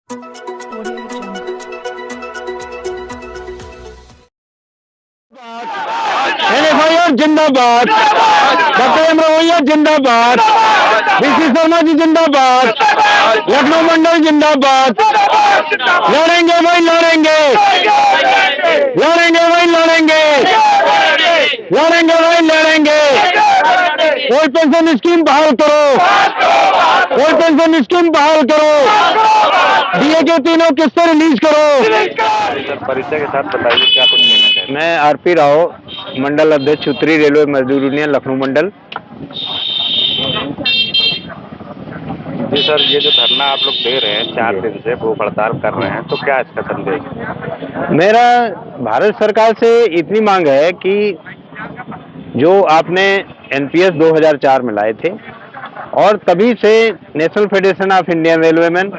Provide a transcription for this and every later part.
NFIR जिंदाबाद, doctor अमरोइया जिंदाबाद, BC Sharma ji जिंदाबाद, लखनऊ मंडल जिंदाबाद। लड़ेंगे भाई लड़ेंगे, लड़ेंगे भाई लड़ेंगे, लड़ेंगे भाई लड़ेंगे। ओल्ड पेंशन स्कीम बहाल करो, ओल्ड पेंशन स्कीम बहाल करो, डीए के तीनों किस्तें रिलीज करो। परिचय के साथ बताइए क्या कुछ कहना चाहते हैं। मैं आरपी राव, मंडल अध्यक्ष उत्तरी रेलवे मजदूर यूनियन लखनऊ मंडल। जी सर, ये जो धरना आप लोग दे रहे हैं 4 दिन से भूख हड़ताल कर रहे हैं, तो क्या इसका संदेश है? मेरा भारत सरकार से इतनी मांग है कि जो आपने एनपीएस 2004 में लाए थे और तभी से national federation of Indian railwaymen,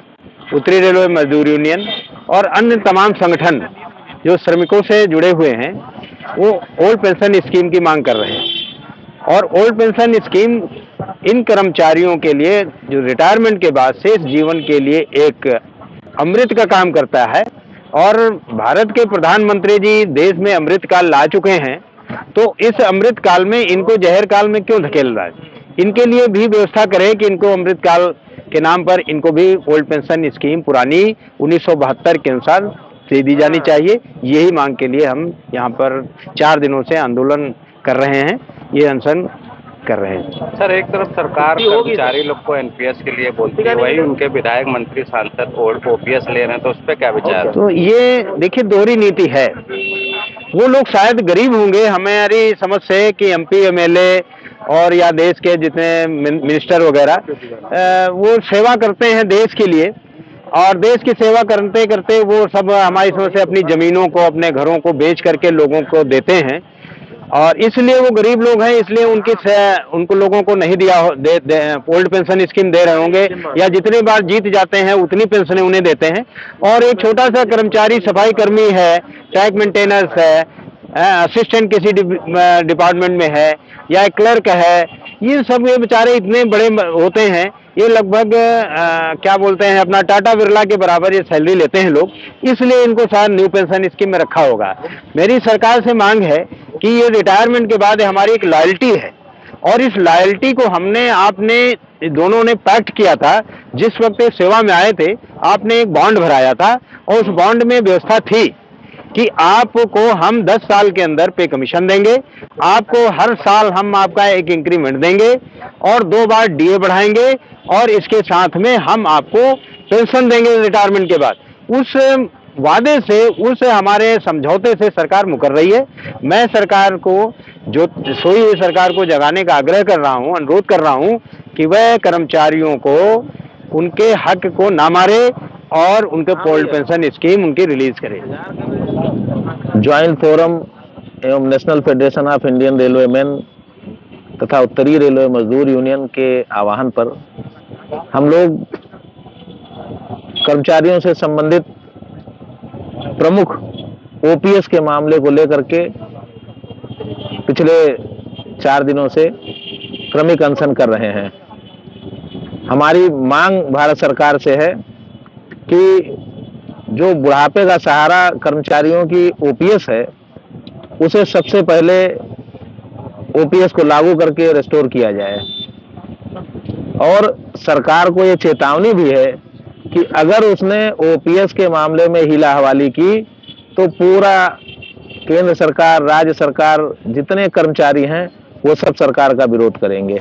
उत्तरी रेलवे मजदूर यूनियन और अन्य तमाम संगठन जो श्रमिकों से जुड़े हुए हैं वो ओल्ड पेंशन स्कीम की मांग कर रहे हैं। और ओल्ड पेंशन स्कीम इन कर्मचारियों के लिए जो रिटायरमेंट के बाद शेष जीवन के लिए एक अमृत का काम करता है। और भारत के प्रधानमंत्री जी देश में अमृत काल ला चुके हैं, तो इस अमृत काल में इनको जहर काल में क्यों धकेल रहा है? इनके लिए भी व्यवस्था करें कि इनको अमृत काल के नाम पर इनको भी ओल्ड पेंशन स्कीम पुरानी 1972 के अनुसार दे दी जानी चाहिए। यही मांग के लिए हम यहाँ पर 4 दिनों से आंदोलन कर रहे हैं, ये अनशन कर रहे हैं। सर, एक तरफ सरकार कर्मचारी लोग को एनपीएस के लिए बोलती है, वही उनके विधायक मंत्री सांसद ओल्ड ओपीएस ले रहे हैं, तो उस पर क्या विचार? तो ये देखिए दोहरी नीति है। वो लोग शायद गरीब होंगे, हमारी समझ से कि एमपी एमएलए और या देश के जितने मिनिस्टर वगैरह वो सेवा करते हैं देश के लिए, और देश की सेवा करते करते वो सब हमारी समझ से अपनी जमीनों को, अपने घरों को बेच करके लोगों को देते हैं। और इसलिए वो गरीब लोग हैं, इसलिए उनको लोगों को नहीं दिया ओल्ड पेंशन स्कीम दे रहे होंगे, या जितनी बार जीत जाते हैं उतनी पेंशन उन्हें देते हैं। और एक छोटा सा कर्मचारी सफाई कर्मी है, टैग मेंटेनेंस है, असिस्टेंट किसी डिपार्टमेंट में है या एक क्लर्क है, ये सब ये बेचारे इतने बड़े होते हैं, ये लगभग क्या बोलते हैं अपना टाटा बिरला के बराबर ये सैलरी लेते हैं लोग, इसलिए इनको शायद न्यू पेंशन स्कीम में रखा होगा। मेरी सरकार से मांग है कि ये रिटायरमेंट के बाद हमारी एक लॉयल्टी है, और इस लॉयल्टी को आपने दोनों ने पैक्ट किया था। जिस वक्त सेवा में आए थे आपने एक बॉन्ड भराया था, और उस बॉन्ड में व्यवस्था थी कि आपको हम 10 साल के अंदर पे कमीशन देंगे, आपको हर साल हम आपका एक इंक्रीमेंट देंगे और 2 बार डीए बढ़ाएंगे, और इसके साथ में हम आपको पेंशन देंगे रिटायरमेंट के बाद। उस वादे से, उस हमारे समझौते से सरकार मुकर रही है। मैं सरकार को, जो सोई हुई सरकार को जगाने का आग्रह कर रहा हूं, अनुरोध कर रहा हूं कि वह कर्मचारियों को उनके हक को ना मारे और उनके ओल्ड पेंशन स्कीम उनकी रिलीज करे। ज्वाइंट फोरम एवं national federation of Indian railwaymen तथा उत्तरी रेलवे मजदूर यूनियन के आह्वान पर हम लोग कर्मचारियों से संबंधित प्रमुख ओपीएस के मामले को लेकर के पिछले 4 दिनों से क्रमिक अनशन कर रहे हैं। हमारी मांग भारत सरकार से है कि जो बुढ़ापे का सहारा कर्मचारियों की ओपीएस है, उसे सबसे पहले ओपीएस को लागू करके रिस्टोर किया जाए। और सरकार को ये चेतावनी भी है कि अगर उसने ओपीएस के मामले में हीला हवाली की तो पूरा केंद्र सरकार, राज्य सरकार, जितने कर्मचारी हैं वो सब सरकार का विरोध करेंगे।